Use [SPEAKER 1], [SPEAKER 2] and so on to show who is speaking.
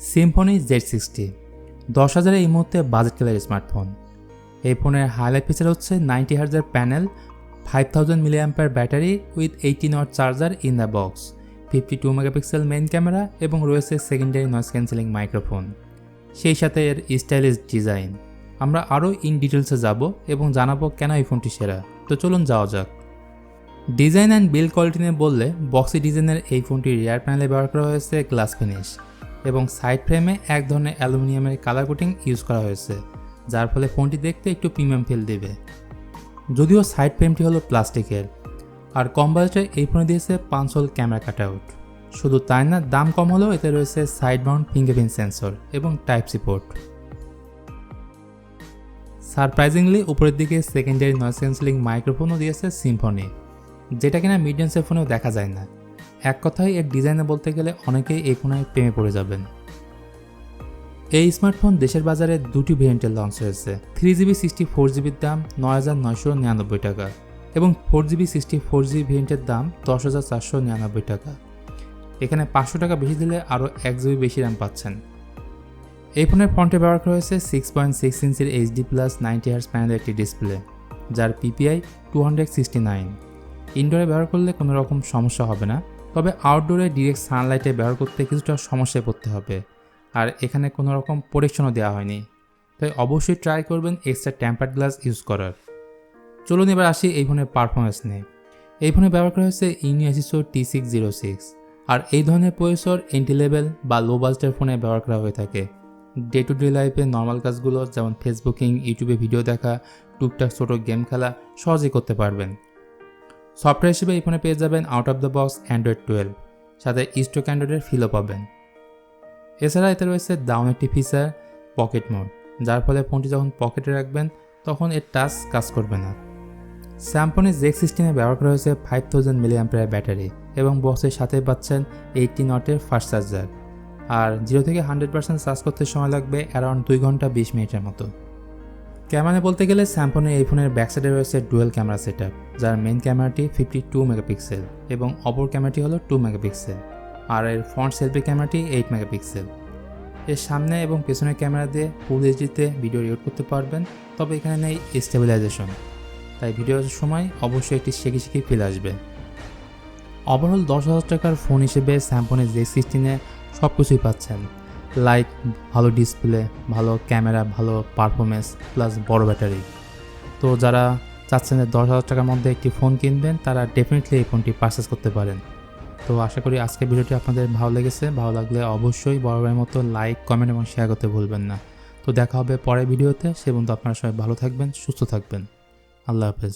[SPEAKER 1] Symphony Z60 10,000 এই মুহূর্তে budget কিলার smartphone. এই ফোনের হাইলাইট ফিচার হচ্ছে 90 হার্জের panel, 5000 mAh battery with 18 watt charger in the box, 52 megapixel main camera এবং রয়েছে সেকেন্ডারি নয়েজ ক্যান্সেলিং মাইক্রোফোন। সেই সাথে এর স্টাইলিশ ডিজাইন। আমরা আরও ইন ডিটেলসে যাব এবং জানাবো কেন এই ফোনটি সেরা। তো চলুন যাওয়া যাক। ডিজাইন অ্যান্ড বিল্ড কোয়ালিটি নিয়ে বললে বক্সি ডিজাইনের এই ফোনটির রিয়ার প্যানেলে ব্যবহার করা হয়েছে গ্লাস ফিনিশ এবং সাইড ফ্রেমে এক ধরনের অ্যালুমিনিয়ামের কালার কোটিং ইউজ করা হয়েছে, যার ফলে ফোনটি দেখতে একটু প্রিমিয়াম ফিল দেবে। যদিও সাইড ফ্রেমটি হলো প্লাস্টিকের। আর কম বাজেটে এই ফোনে দিয়েছে 5 হোল ক্যামেরা কাটআউট। শুধু তাই না, দাম কম হলেও এতে রয়েছে সাইড মাউন্ট ফিঙ্গারপ্রিন্ট সেন্সর এবং টাইপ সি পোর্ট। সারপ্রাইজিংলি উপরের দিকে সেকেন্ডারি নয়েজ ক্যান্সেলিং মাইক্রোফোনও দিয়েছে সিম্ফনি, যেটা কিনা মিড রেঞ্জের ফোনেও দেখা যায় না। এক কথায় এর ডিজাইনে বলতে গেলে অনেকেই এই ফোনে প্রেমে পড়ে যাবেন। এই স্মার্টফোন দেশের বাজারে দুটি ভেরিয়েন্টে লঞ্চ হয়েছে। 3GB 64GBর দাম 9,999 টাকা এবং 4GB 64GB ভেরিয়েন্টের দাম 10,499 টাকা। এখানে 500 টাকা বেশি দিলে আরও 1GB বেশি র্যাম পাচ্ছেন। এই ফোনের ফ্রন্টে ব্যবহার করা হয়েছে 6.6 ইঞ্চির HD+ 90Hz প্যানেলের একটি ডিসপ্লে, যার PPI 269। ইনডোরে ব্যবহার করলে কোনো রকম সমস্যা হবে না, তবে আউটডোরে ডিরেক্ট সানলাইটে ব্যবহার করতে কিছুটা সমস্যায় পড়তে হবে। আর এখানে কোনো রকম প্রোটেকশনও দেওয়া হয়নি, তাই অবশ্যই ট্রাই করবেন এক্সট্রা টেম্পার্ড গ্লাস ইউজ করার। চলুন এবার আসি এই ফোনের পারফরমেন্স নিয়ে। এই ফোনে ব্যবহার করা হয়েছে ইউনিএসিসোর T606, আর এই ধরনের প্রসেসর এন্ট্রি লেভেল বা লো বাজেটের ফোনে ব্যবহার করা হয়ে থাকে। ডে টু ডে লাইফে নর্মাল কাজগুলো যেমন ফেসবুকিং, ইউটিউবে ভিডিও দেখা, টুকটাক ছোটো গেম খেলা সহজেই করতে পারবেন। সফটওয়্যার হিসেবে এই ফোনে পেয়ে যাবেন out of the box Android 12, সাথে স্টক অ্যান্ড্রয়েডের ফিলও পাবেন। এছাড়া এতে রয়েছে দারুণ একটি ফিচার পকেট মোড, যার ফলে ফোনটি যখন পকেটে রাখবেন তখন এর টাচ কাজ করবে না। Symphony Z60 ব্যবহার করা হয়েছে 5000 mAh ব্যাটারি এবং বক্সের সাথে পাচ্ছেন 18 ওয়াটের ফাস্ট চার্জার। আর 0 থেকে 100% চার্জ করতে সময় লাগবে অ্যারাউন্ড 2 ঘন্টা 20 মিনিটের মতো। ক্যামেরা বলতে গেলে Symphony এই ফোনের ব্যাক সাইডে রয়েছে ডুয়েল ক্যামেরা সেটআপ, যার মেইন ক্যামেরাটি 52 মেগাপিক্সেল এবং অপর ক্যামেরাটি হলো 2 মেগাপিক্সেল, আর এর ফ্রন্ট সেলফি ক্যামেরাটি 8 মেগাপিক্সেল। এর সামনে এবং পেছনের ক্যামেরা দিয়ে ফুল এইচডিতে ভিডিও রেকর্ড করতে পারবেন, তবে এখানে নেই স্টেবিলাইজেশন, তাই ভিডিওর সময় অবশ্যই একটি শেখি ফিল আসবে। ওভারঅল 10,000 টাকার ফোন হিসেবে Symphony Z60 সব কিছুই পাচ্ছেন, লাইক ভালো ডিসপ্লে, ভালো ক্যামেরা, ভালো পারফরমেন্স প্লাস বড় ব্যাটারি। তো যারা চাচ্ছেন যে 10,000 টাকার মধ্যে একটি ফোন কিনবেন, তারা ডেফিনেটলি এই ফোনটি পারচেস করতে পারেন। তো আশা করি আজকের ভিডিওটি আপনাদের ভালো লেগেছে। ভালো লাগলে অবশ্যই বরাবরের মতো লাইক, কমেন্ট এবং শেয়ার করতে ভুলবেন না। তো দেখা হবে পরের ভিডিওতে। সে পর্যন্ত আপনারা সবাই ভালো থাকবেন, সুস্থ থাকবেন। আল্লাহ হাফেজ।